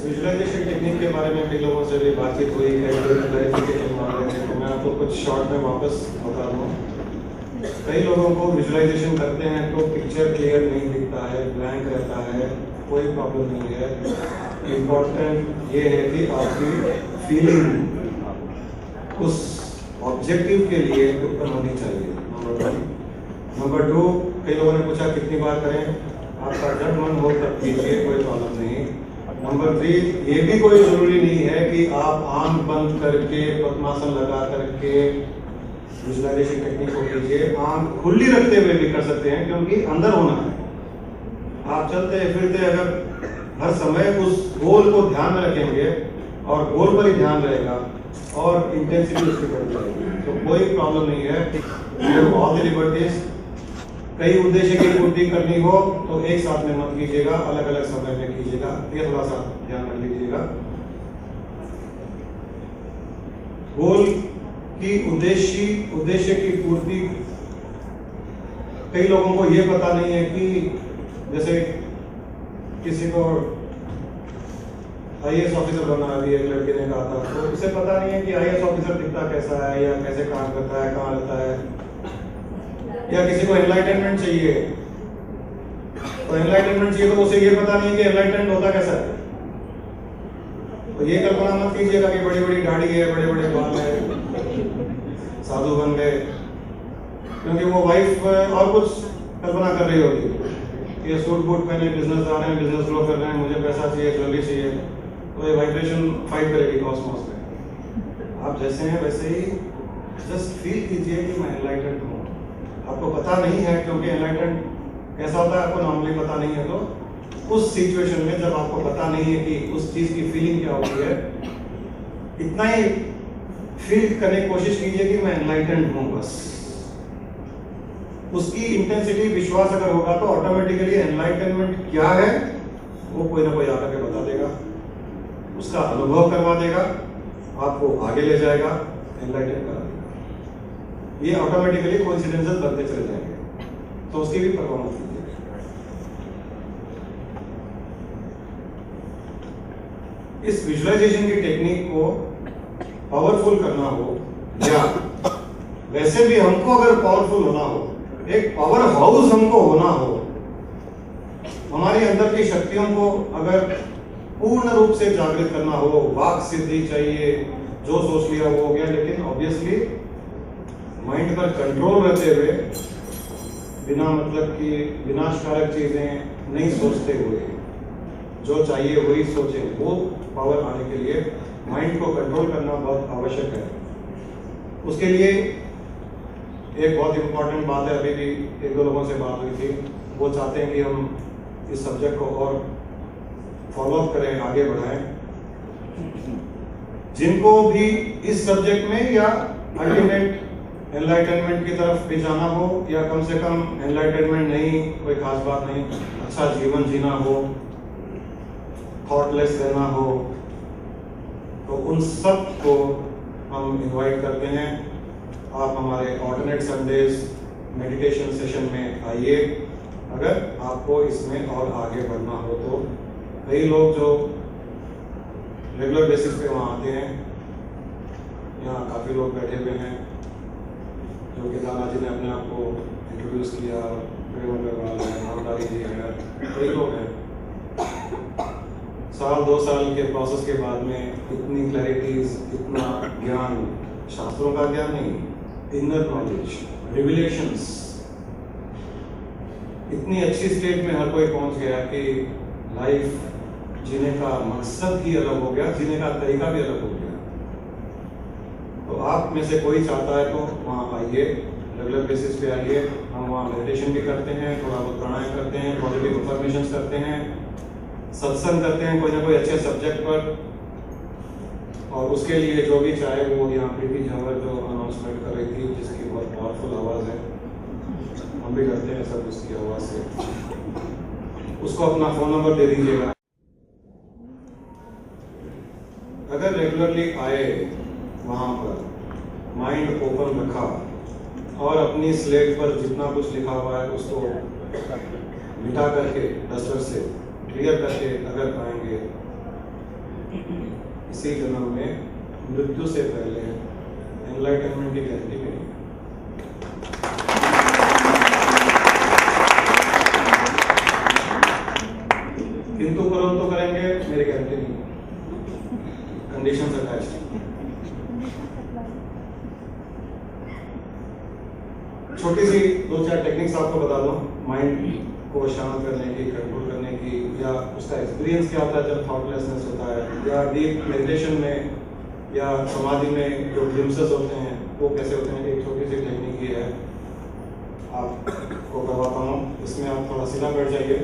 Visualisation technique के बारे में कई लोगों से भी बातचीत हुई, कई क्लैरिफिकेशन मांग रहे थे, तो मैं आपको कुछ शॉर्ट में वापस बता दूँ। कई लोगों को विजुअलाइजेशन करते हैं तो पिक्चर क्लियर नहीं दिखता है, ब्लैंक रहता है, कोई प्रॉब्लम नहीं है। इम्पोर्टेंट ये है कि आपकी फीलिंग उस ऑब्जेक्टिव के लिए उत्पन्न होनी चाहिए, नंबर 1। नंबर 2, कई लोगों ने पूछा कितनी बार करें, आपका जब मन हो तब कीजिए, कोई प्रॉब्लम नहीं। नंबर 3, ये भी कोई जरूरी नहीं है कि आप आंख बंद करके पद्मासन लगा करके विजुअलाइजेशन टेक्निक को कीजिए। आंख खुली रखते हुए भी कर सकते हैं, क्योंकि अंदर होना है। आप चलते फिरते अगर हर समय उस गोल को ध्यान में रखेंगे और गोल पर ही ध्यान रहेगा और इंटेंसिटी उसकी बढ़ जाएगी, तो कोई प्रॉब्लम नहीं है। ऑल द लिबर्टीज, कई उद्देश्य की पूर्ति करनी हो तो एक साथ में मत कीजिएगा, अलग अलग समय में कीजिएगा, ये थोड़ा सा ध्यान रख लीजिएगा। गोल की उद्देश्य की पूर्ति, कई लोगों को ये पता नहीं है कि जैसे किसी को आईएएस ऑफिसर बनना है, एक लड़के ने कहा था, तो इसे पता नहीं है कि आईएएस ऑफिसर दिखता कैसा है या कैसे काम करता है, कहाँ रहता है। या किसी को एनलाइटनमेंट चाहिए, तो एनलाइटनमेंट चाहिए तो उसे ये पता नहीं है कि एनलाइटनमेंट होता कैसा है। तो ये कल्पना मत कीजिएगा कि बड़ी बड़ी दाढ़ी है, बड़े बड़े बाल है, साधु बन गए, क्योंकि वो वाइफ और कुछ कल्पना कर रही होगी। ये सूट बूट पहने बिजनेसदार हैं, बिजनेस ग्रो कर रहे हैं, मुझे पैसा चाहिए, ज्वेलरी चाहिए, तो ये वाइब्रेशन फाइट करेगी कॉस्मोस में। आप जैसे हैं वैसे ही जस्ट फील कीजिए कि मैं एनलाइटेंड हूँ। आपको पता नहीं है, क्योंकि एनलाइटेंड कैसा होता है आपको नॉर्मली पता नहीं है, तो उस सिचुएशन में जब आपको पता नहीं है कि उस चीज की फीलिंग क्या होती है, इतना ही फील करने की कोशिश कीजिए कि मैं एनलाइटेंड हूँ बस। उसकी इंटेंसिटी विश्वास अगर होगा तो ऑटोमेटिकली एनलाइटनमेंट क्या है वो कोई ना कोई आकर के बता देगा, उसका अनुभव करवा देगा, आपको आगे ले जाएगा, एनलाइटन करा देगा। ये ऑटोमेटिकली कोइंसिडेंसेस बनते चले जाएंगे, तो उसकी भी परफॉर्मेंस कीजिए। इस विजुअलाइजेशन की टेक्निक को पावरफुल करना हो, या वैसे भी हमको अगर पावरफुल होना हो, एक पावर हाउस हमको होना हो, हमारी अंदर की शक्तियों को अगर पूर्ण रूप से जागृत करना हो, वाक सिद्धि चाहिए, जो सोच लिया वो हो गया, लेकिन ऑब्वियसली माइंड पर कंट्रोल रहते हुए, बिना मतलब कि विनाशकारक चीजें नहीं सोचते हुए, जो चाहिए वही सोचें, वो पावर आने के लिए माइंड को कंट्रोल करना बहुत आवश्यक है। उसके लिए एक बहुत इंपॉर्टेंट बात है, अभी भी एक दो लोगों से बात हुई थी, वो चाहते हैं कि हम इस सब्जेक्ट को और फॉलोअप करें, आगे बढ़ाएं। जिनको भी इस सब्जेक्ट में या अल्टीमेट एनलाइटनमेंट की तरफ भी जाना हो, या कम से कम एनलाइटनमेंट नहीं, कोई खास बात नहीं, अच्छा जीवन जीना हो, थॉटलेस रहना हो, तो उन सब को हम इनवाइट करते हैं। आप हमारे ऑल्टरनेट संडेज मेडिटेशन सेशन में आइए, अगर आपको इसमें और आगे बढ़ना हो तो। कई लोग जो रेगुलर बेसिस पे वहाँ आते हैं, यहाँ काफ़ी लोग बैठे हुए हैं, जो कि दादाजी ने अपने आप को इंट्रोड्यूस किया, नामदारी जी है, कई लोग हैं। साल 2 साल के प्रोसेस के बाद में इतनी क्लैरिटीज, इतना ज्ञान, शास्त्रों का ज्ञान नहीं, इनर नॉलेज, रिविलेशंस, इतनी अच्छी स्टेट में हर कोई पहुंच गया कि लाइफ जीने का मकसद ही अलग हो गया, जीने का तरीका भी अलग हो गया। तो आप में से कोई चाहता है तो वहाँ आइए, रेगुलर बेसिस पे आइए। हम वहाँ मेडिटेशन भी करते हैं, थोड़ा बहुत प्राणायाम करते हैं, पॉजिटिव इंफॉर्मेशन करते हैं, सत्संग करते हैं कोई ना कोई अच्छे सब्जेक्ट पर। और उसके लिए जो भी चाहे वो, यहाँ प्रीति झंवर जो अनाउंसमेंट कर रही थी, जिसकी बहुत पावरफुल आवाज़ है, हम भी करते हैं सब उसकी आवाज़ से। उसको अपना फ़ोन नंबर दे दीजिएगा। अगर रेगुलरली आए, वहाँ पर माइंड ओपन रखा और अपनी स्लेट पर जितना कुछ लिखा हुआ है उसको मिटा करके, डस्टर से क्लियर करके अगर आएंगे, इसी जन्म में मृत्यु से पहले एनलाइटनमेंट की गारंटी नहीं। किंतु परंतु करेंगे मेरी गारंटी नहीं, कंडीशन अटैच है। छोटी सी 2-4 टेक्निक्स आपको बता दूं माइंड को शांत करने की, कंट्रोल करने की, या उसका एक्सपीरियंस क्या होता है जब थॉटलेसनेस होता है, या डीप मेडिटेशन में या समाधि में जो ग्लिम्पसेस होते हैं वो कैसे होते हैं। एक छोटी सी टेक्निक ये है, आपको करवाता हूँ। इसमें आप थोड़ा सीधा बैठ जाइए,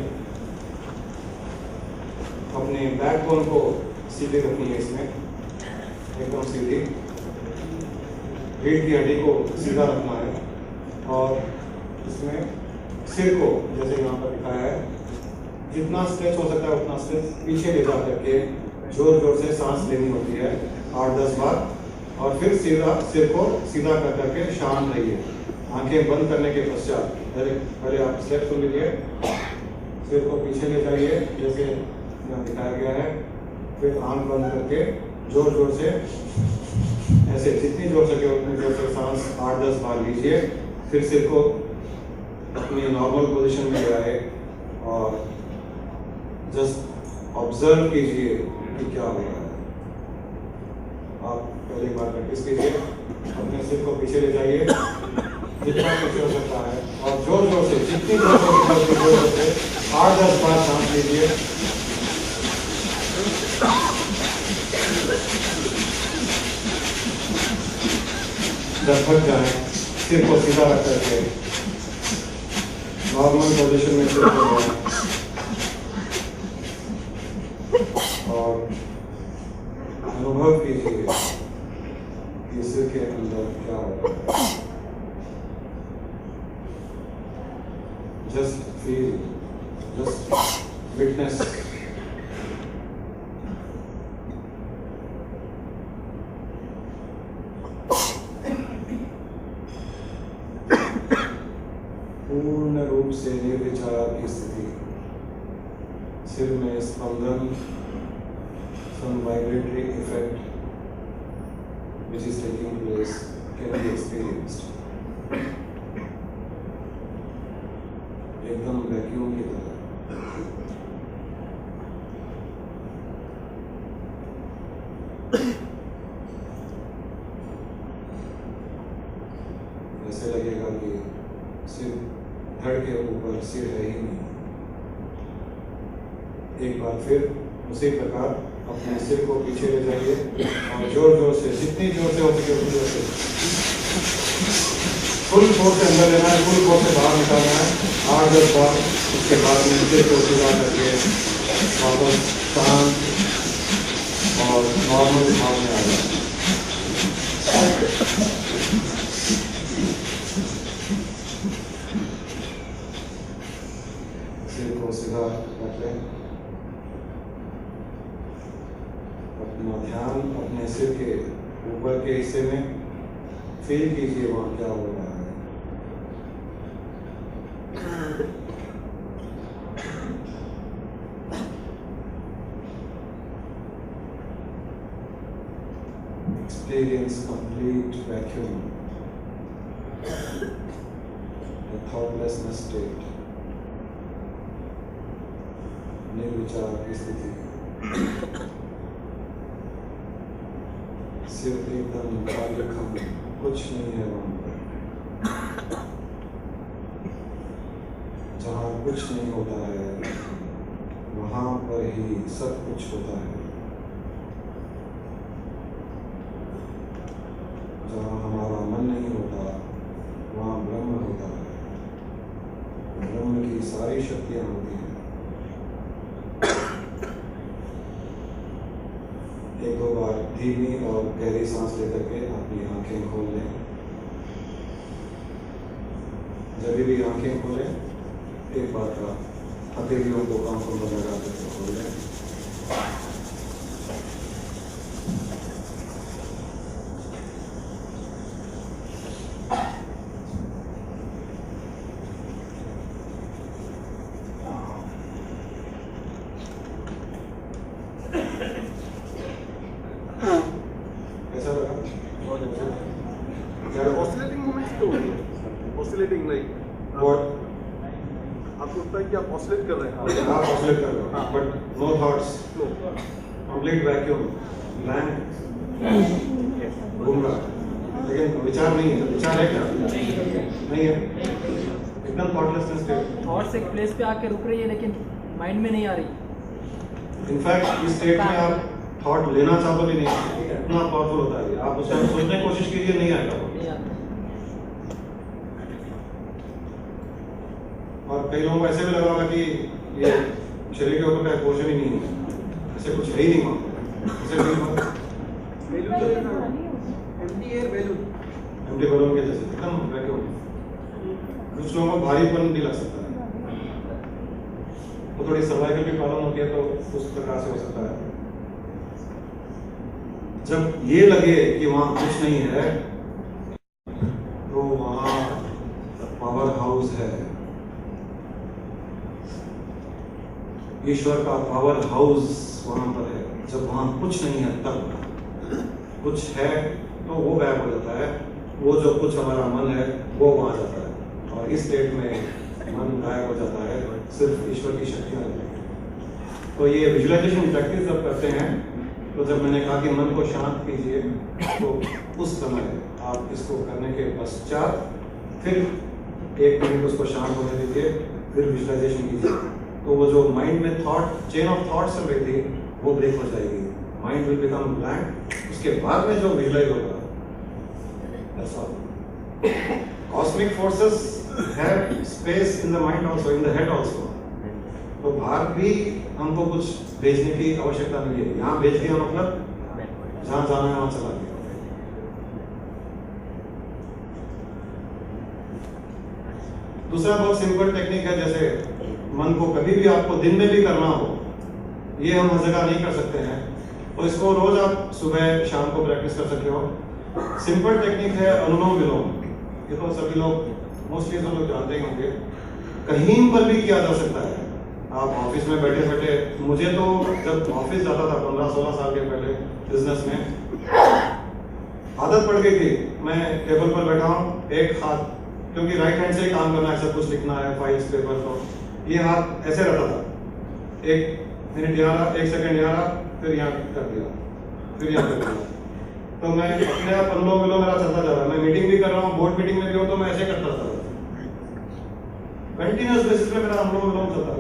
अपने बैकबोन को सीधे रखनी है, इसमें एकदम सीधी, रीढ़ की हड्डी को सीधा रखना है, और इसमें सिर को जैसे यहाँ पर दिखाया है जितना स्ट्रेच हो सकता है उतना स्ट्रेच पीछे ले जा करके जोर जोर से सांस लेनी होती है 8-10 बार, और फिर सीधा सिर को सीधा कर करके शांत रहिए। आंखें बंद करने के पश्चात पहले आप स्टेप सुन लीजिए। सिर को पीछे ले जाइए जैसे यहाँ दिखाया गया है, फिर आंख बंद करके जोर जोर से ऐसे जितनी जोर सके उतनी जोर से सांस 8-10 बार लीजिए। फिर सिर को अपनी नॉर्मल पोजीशन में ले आए और जस्ट ऑब्जर्व कीजिए कि क्या हो रहा है। आप पहले एक बार प्रैक्टिस कीजिए, अपने सिर को पीछे ले जाइए जितना कुछ हो सकता है, और जोर जोर से जितनी जोर से 8-10 बार सांस लीजिए। जब थक जाए सिर को सीधा रख करके नॉर्मल पोजीशन में सिर को लें, और अनुभव कीजिए कि सिर के अंदर क्या हो रहा है। Just feel, just witness. पूर्ण रूप से निर्विचार की स्थिति, सिर में स्पंदन, some vibratory effect which is taking place can be experienced. एकदम वैक्यूम की तरह। ऐसे लगेगा कि सिर धड़ के ऊपर सिर है ही नहीं। एक बार फिर उसी प्रकार अपने सिर को पीछे ले जाइए और जोर जोर से, जितनी जोर से हो सके उतनी जोर से, फुल फोर्स से अंदर लेना है, फुल फोर्स से बाहर निकालना है 8-10 बार। उसके बाद नीचे को सीधा करके वापस शांत और नॉर्मल भाव में आ जाए। सिर को सीधा रख लें, अपना ध्यान अपने सिर के ऊपर के हिस्से में फील कीजिए वहां क्या हो रहा है। Experience complete vacuum, a thoughtlessness state, निर्विचार की स्थिति। सिर्फ एकदम खालीखम, कुछ नहीं है वहां पर। जहाँ कुछ नहीं होता है वहां पर ही सब कुछ होता है। जहाँ हमारा मन नहीं होता वहाँ ब्रह्म होता है। ब्रह्म की सारी शक्तियाँ होती हैं। 1-2 बार धीमी और गहरी सांस लेकर के अपनी आंखें खोल लें। जब भी आंखें खोलें एक बार का हथेलियों को आंखों में लगा करके खोल लें। ऑसिलेटिंग लाइक व्हाट आपको लगता है कि आप ऑसिलेट कर रहे हैं? आप ऑसिलेट कर रहे हो but no thoughts, no complete vacuum, blank, घूम रहा है लेकिन विचार नहीं है। विचार है क्या? नहीं है, एकदम थॉटलेसनेस स्टेट। थॉट्स एक प्लेस पे आके रुक रही है लेकिन माइंड में नहीं आ रही। इनफैक्ट इस स्टेट में आप थॉट लेना चाहो भी नहीं, इतना पावरफुल होता है। आप उसमें सोचने की कोशिश कीजिए, नहीं आएगा वो। नहीं आता। और कई लोगों को ऐसे भी लगा होगा कि ये शरीर के ऊपर का पोर्शन ही नहीं है, ऐसे कुछ है ही नहीं वहाँ, ऐसे फील होगा एम्प्टी बलून के जैसे एकदम वैक्यूम। कुछ लोगों को भारीपन भी लग सकता है, वो थोड़ी सर्वाइकल की प्रॉब्लम होती है तो उस प्रकार से हो सकता है। जब ये लगे कि वहाँ कुछ नहीं है तो वहाँ पावर हाउस है, ईश्वर का पावर हाउस वहां पर है। जब वहां कुछ नहीं है तब कुछ है तो वो गायब हो जाता है। वो जो कुछ हमारा मन है वो वहां जाता है और इस स्टेट में मन गायब हो जाता है, सिर्फ ईश्वर की शक्तियां रहती हैं। तो ये विजुअलाइजेशन प्रैक्टिस जब करते हैं तो जब मैंने कहा कि मन को शांत कीजिए तो उस समय आप इसको करने के पश्चात फिर 1 मिनट उसको शांत होने दीजिए, फिर विजुअलाइजेशन कीजिए। तो वो जो माइंड में थॉट चेन ऑफ थॉट्स चल रही थी वो ब्रेक हो जाएगी, माइंड विल बिकम ब्लैंक। उसके बाद में जो विजुअलाइज होगा, that's all. Cosmic forces have space in the mind also, in the head also. तो बाहर भी हमको कुछ भेजने की आवश्यकता नहीं है। यहाँ भेज दिया मतलब जहाँ जाना है वहाँ चला गया। दूसरा बहुत सिंपल टेक्निक है, जैसे मन को कभी भी आपको दिन में भी करना हो, ये हम हर जगह नहीं कर सकते हैं, तो इसको रोज आप सुबह शाम को प्रैक्टिस कर सकते हो। सिंपल टेक्निक है अनुलोम विलोम। ये तो सभी लोग मोस्टली सब लोग जानते ही होंगे, कहीं पर भी किया जा सकता है। आप ऑफिस में बैठे बैठे, मुझे तो जब ऑफिस जाता था 15-16 साल के पहले बिजनेस में, आदत पड़ गई थी। मैं टेबल पर बैठा हूँ, एक हाथ, क्योंकि राइट हैंड से ही काम करना है, सब कुछ लिखना है, फाइल्स पेपर, तो ये हाथ ऐसे रहता था। 1 मिनट यहाँ रहा, 1 सेकंड यहाँ रहा, फिर यहाँ कर दिया, फिर यहाँ कर दिया। तो मैं अपने आप अनुलोम विलोम मेरा चलता जा रहा है। मैं मीटिंग भी कर रहा हूँ, बोर्ड मीटिंग में भी हो तो मैं ऐसे करता था, कंटिन्यूअस बेसिस पे मेरा अनुलोम विलोम चलता था।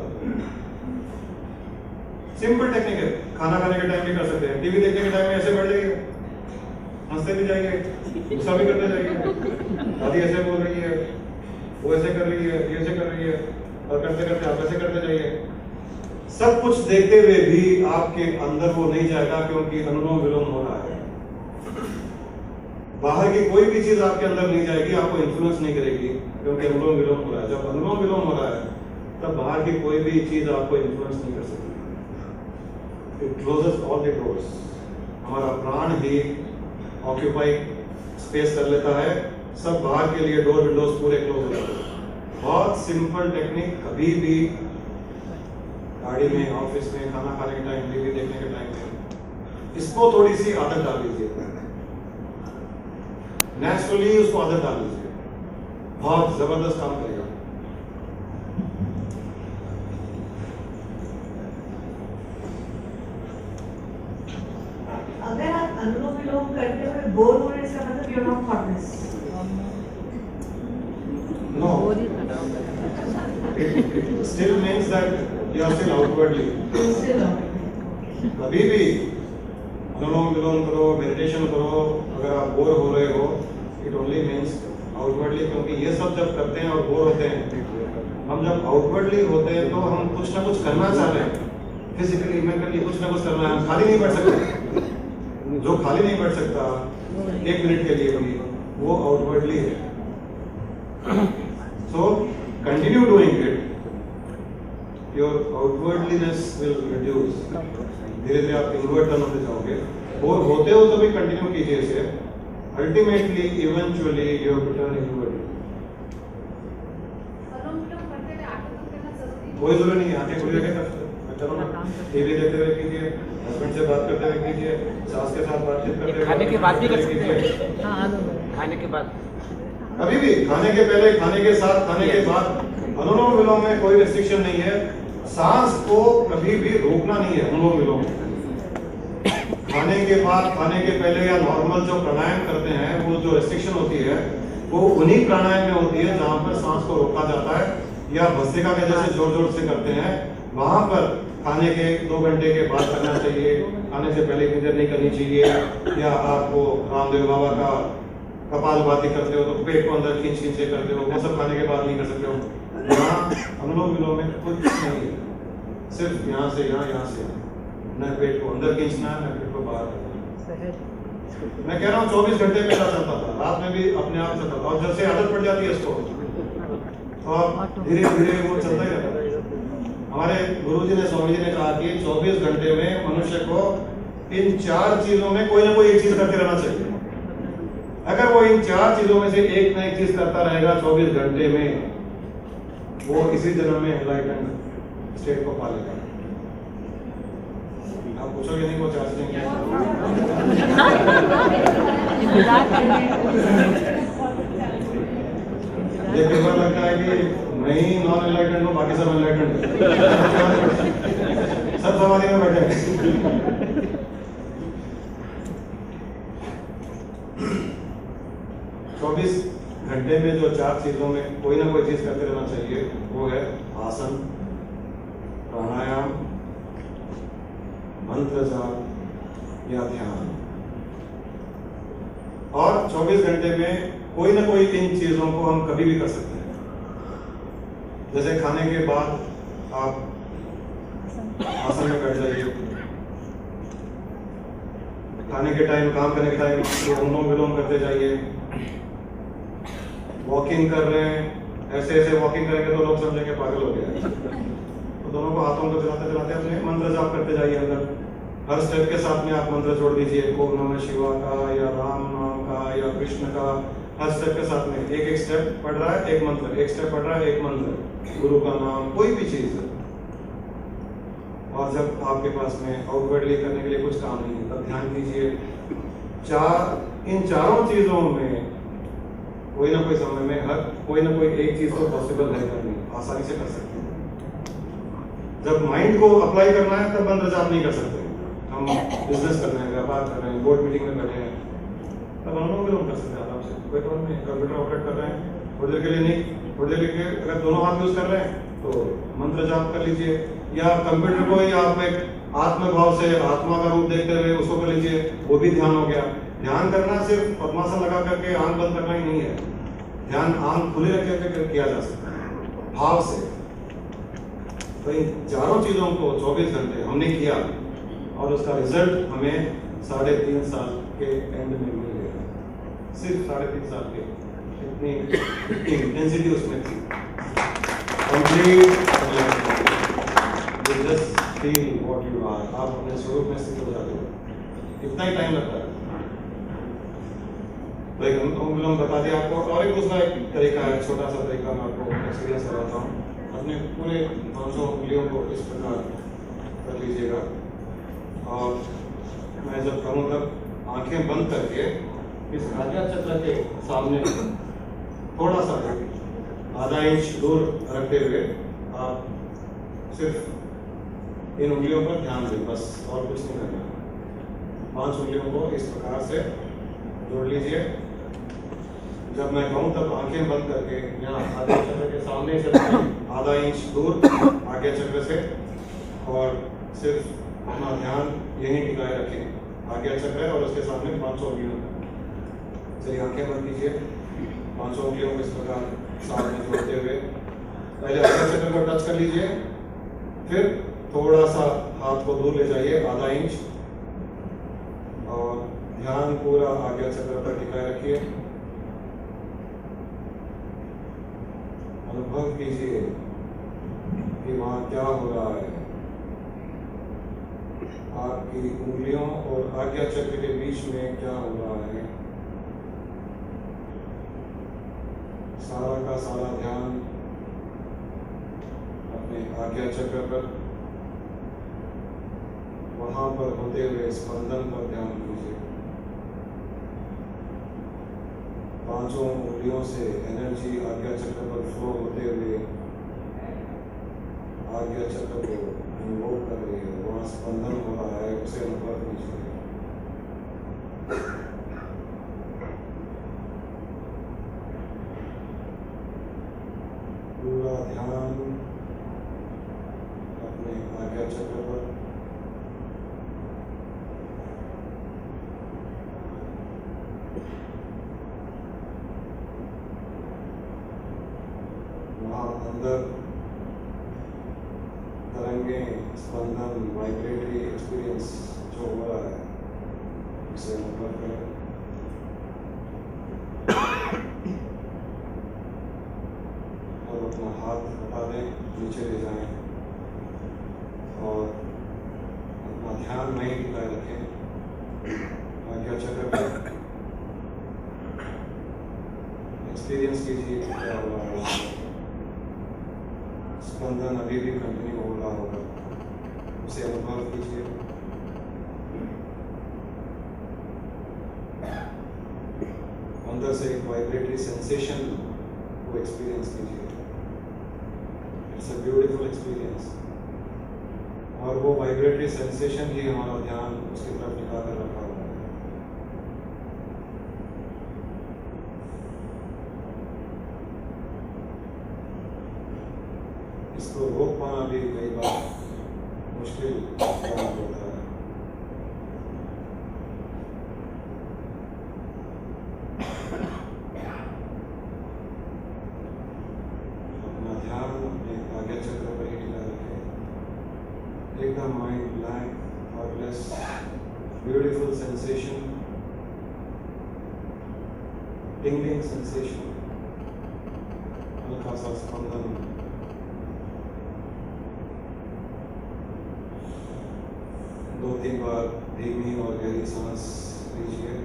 सिंपल टेक्निक है, खाना खाने के टाइम भी कर सकते हैं, टीवी देखने के टाइम में ऐसे बैठ जाइए, हंसते भी जाइए, गुस्सा भी करते जाइए। दादी ऐसे बोल रही है, वो ऐसे कर रही है, ये ऐसे कर रही है, और करते करते आप ऐसे करते जाइए। सब कुछ देखते हुए भी आपके अंदर वो नहीं जाएगा, क्योंकि अनुलोम विलोम हो रहा है। बाहर की कोई भी चीज आपके अंदर नहीं जाएगी, आपको इन्फ्लुएंस नहीं करेगी, क्योंकि अनुलोम विलोम हो रहा है। जब अनुलोम विलोम हो रहा है तब बाहर की कोई भी चीज आपको इन्फ्लुएंस नहीं कर सकती। It closes all the doors. हमारा प्राण ही ऑक्यूपाई स्पेस कर लेता है, सब बाहर के लिए डोर विंडोज पूरे क्लोज हो जाते हैं। बहुत सिंपल टेक्निक, कभी भी गाड़ी में, ऑफिस में, खाना खाने के टाइम, टीवी देखने के टाइम में, इसको थोड़ी सी आदत डाल लीजिए, नेचुरली उसको आदत डाल लीजिए, बहुत जबरदस्त काम करेगा। अगर आप अनुलोम विलोम करते हुए बोर हो रहे हैं, इसका मतलब you are not thoughtless. No, it still means that you are still outwardly. कभी भी अनुलोम विलोम करो, मेडिटेशन करो, अगर आप बोर हो रहे हो, इट ओनली मीन्स आउटवर्डली। क्योंकि ये सब जब करते हैं और बोर होते हैं, हम जब आउटवर्डली होते हैं तो हम कुछ ना कुछ करना चाह रहे हैं, फिजिकली मेंटली कुछ ना कुछ करना है। हम खाली नहीं बैठ सकते, जो खाली नहीं बैठ सकता 1 मिनट के लिए भी, वो आउटवर्डली है। So continue doing it, your outwardliness will reduce. धीरे धीरे आप इनवर्ट टर्न होते जाओगे। बोर होते हो तो भी कंटिन्यू कीजिए इसे। Ultimately, eventually, you have to turn inward. कोई जरूरत नहीं है, आंखें खुली रखें, चलो ना, टीवी देखते हुए कीजिए, हस्बैंड से बात करते हुए कीजिए, सास के साथ बातचीत करते हुए, खाने के बाद भी कर सकते हैं। हाँ, खाने के बाद कभी भी खाने के पहले, खाने के साथ, खाने के बाद, अनुलोम विलोम में कोई रेस्ट्रिक्शन नहीं है। सांस को कभी भी रोकना नहीं है अनुलोम विलोम में। खाने के बाद, खाने के पहले या नॉर्मल जो प्राणायाम करते हैं, वो जो रेस्ट्रिक्शन होती है वो उन्हीं प्राणायाम में होती है जहां पर सांस को रोका जाता है, या भस्त्रिका के जैसे जोर जोर से करते हैं, वहां पर खाने के 2 घंटे के बाद करना चाहिए। खाने से पहले क्लियर नहीं करनी चाहिए। या आपको रामदेव बाबा का कपालभाति करते हो तो पेट को अंदर खींच खींच के करते हो, वो सब खाने के बाद नहीं कर सकते हो। यहाँ अनुलोम विलोम में कुछ नहीं है, सिर्फ यहाँ से यहाँ, यहाँ से न पेट को अंदर खींचना है, न पेट को बाहर करना है। मैं कह रहा हूँ 24 घंटे पहला चलता था, रात में भी अपने आप चलता था, और जब से आदत पड़ जाती है इसको तो अब धीरे धीरे वो चलता ही रहता है। हमारे गुरुजी ने, स्वामी जी ने कहा कि 24 घंटे में मनुष्य को इन 4 चीजों में कोई ना कोई एक चीज करते रहना चाहिए। अगर वो इन 4 चीजों में से एक ना एक चीज करता रहेगा 24 घंटे में, वो इसी जन्म में एनलाइटमेंट स्टेट को पालेगा। आप पूछोगे नहीं वो 4 चीजें क्या ये पेपर लगता है कि मैं ही नॉन एनलाइटमेंट हूँ, बाकी सब एनलाइटमेंट सब समाधि में बैठे हैं। 24 घंटे में जो 4 चीजों में कोई ना कोई चीज करते रहना चाहिए, वो है आसन, प्राणायाम, मंत्र जाप या ध्यान। और 24 घंटे में कोई ना कोई इन चीजों को हम कभी भी कर सकते हैं। जैसे खाने के बाद आप आसन में बैठ जाइए, खाने के टाइम, काम करने के टाइम अनुलोम विलोम करते जाइए। वॉकिंग कर रहे हैं, ऐसे ऐसे वॉकिंग करेंगे तो लोग समझेंगे पागल हो गया। तो दोनों को हाथों को चलाते चलाते अपने मंत्र जाप करते जाइए अंदर। हर स्टेप के साथ में आप मंत्र जोड़ दीजिए, ओम नमः शिवाय का या राम नाम का या कृष्ण का। हर स्टेप के साथ में एक एक स्टेप पढ़ रहा है, एक मंत्र, एक स्टेप पढ़ रहा है, एक मंत्र, गुरु का नाम, कोई भी चीज। और जब आपके पास में आउटवर्डली करने के लिए कुछ काम नहीं है, तब ध्यान कीजिए। इन चारों चीजों में कोई ना कोई समय में हर कोई ना कोई एक चीज तो पॉसिबल है करनी, आसानी से कर सकते हैं। जब माइंड को अप्लाई करना है तब मंत्र जाप नहीं कर सकते। हम बिजनेस कर रहे हैं, व्यापार कर रहे हैं, बोर्ड मीटिंग में बैठे हैं, तब अनुलोम विलोम कर सकते हैं आराम से, कोई प्रॉब्लम नहीं। कंप्यूटर ऑपरेट कर रहे हैं, थोड़ी देर के लिए नहीं, थोड़ी देर के अगर दोनों हाथ यूज कर रहे हैं तो मंत्र जाप कर लीजिए। या कंप्यूटर को ही आप एक आत्मभाव से, आत्मा का रूप देखते हुए उसको कर लीजिए, वो भी ध्यान हो गया। ध्यान करना सिर्फ पद्मासन लगा करके आंख बंद करना ही नहीं है, ध्यान आंख खुले रख करके किया जा सकता है भाव से। तो इन चारों चीजों को 24 घंटे हमने किया और उसका रिजल्ट हमें 3.5 साल के एंड में मिल गया। सिर्फ 3.5 साल के, इतनी इंटेंसिटी उसमें थी। Complete you just feel what you are, आप अपने स्वरूप में स्थित हो जाते हो। इतना ही टाइम लगता है। तो एक अनुलोम विलोम बता दिया आपको, और एक दूसरा एक तरीका है, छोटा सा तरीका मैं आपको एक्सपीरियंस कराता हूँ। अपने पूरे 500 उंगलियों को इस प्रकार कर लीजिएगा, और मैं जब कहूँ तब आंखें बंद करके इस आज्ञा चक्र के सामने थोड़ा सा आधा इंच दूर रखते हुए आप सिर्फ इन उंगलियों पर ध्यान दें, बस, और कुछ नहीं करना। 5 उंगलियों को इस प्रकार से जोड़ लीजिए। जब मैं कहूँ तब आंखें बंद करके यहाँ आज्ञा चक्र के सामने से आधा इंच दूर आज्ञा चक्र से, और सिर्फ अपना ध्यान यहीं टिकाए रखें। आज्ञा चक्र है और उसके सामने 500 उंगलियों। चलिए आंखें बंद कीजिए, 500 उंगलियों को इस प्रकार साथ में जोड़ते हुए पहले आज्ञा चक्र को टच कर लीजिए, फिर थोड़ा सा हाथ को दूर ले जाइए आधा इंच, और ध्यान पूरा आज्ञा चक्र पर टिकाए रखिए। अनुभव कीजिए कि वहां क्या हो रहा है। आपकी उंगलियों और आज्ञा चक्र के बीच में क्या हो रहा है। सारा का सारा ध्यान अपने आज्ञा चक्र पर, वहां पर होते हुए स्पंदन पर ध्यान दीजिए। पांचों उंगलियों से एनर्जी आज्ञा चक्र पर फ्लो होते हुए आज्ञा चक्र को इन्वोक कर रही है, वहाँ स्पंदन हो रहा है, उसे अनुभव कीजिए। पूरा ध्यान अपने आज्ञा चक्र पर। वहाँ अंदर तरंगे, स्पंदन, वाइब्रेटरी एक्सपीरियंस जो हो रहा है उसे अनुभव करें। और अपना हाथ हटा दें, नीचे ले जाएं और अपना ध्यान वहीं टिकाए रखें आज्ञा चक्र पर। एक्सपीरियंस कीजिए कि क्या हो रहा है। स्पंदन अभी भी कंटिन्यू हो रहा होगा, उसे अनुभव कीजिए। अंदर से एक वाइब्रेटरी सेंसेशन को एक्सपीरियंस कीजिए। It's a beautiful experience. और वो वाइब्रेटरी सेंसेशन ही हमारा ध्यान उसकी तरफ टिका कर रखा हुआ है। इसको रोक पाना भी कई बार मुश्किल काम होता है। अपना ध्यान अपने आज्ञा चक्र पर ही टिका रखें। एकदम mind blank, thoughtless, beautiful sensation, tingling sensation, हल्का सा स्पंदन। दो तीन बार धीमी और गहरी सांस लीजिए।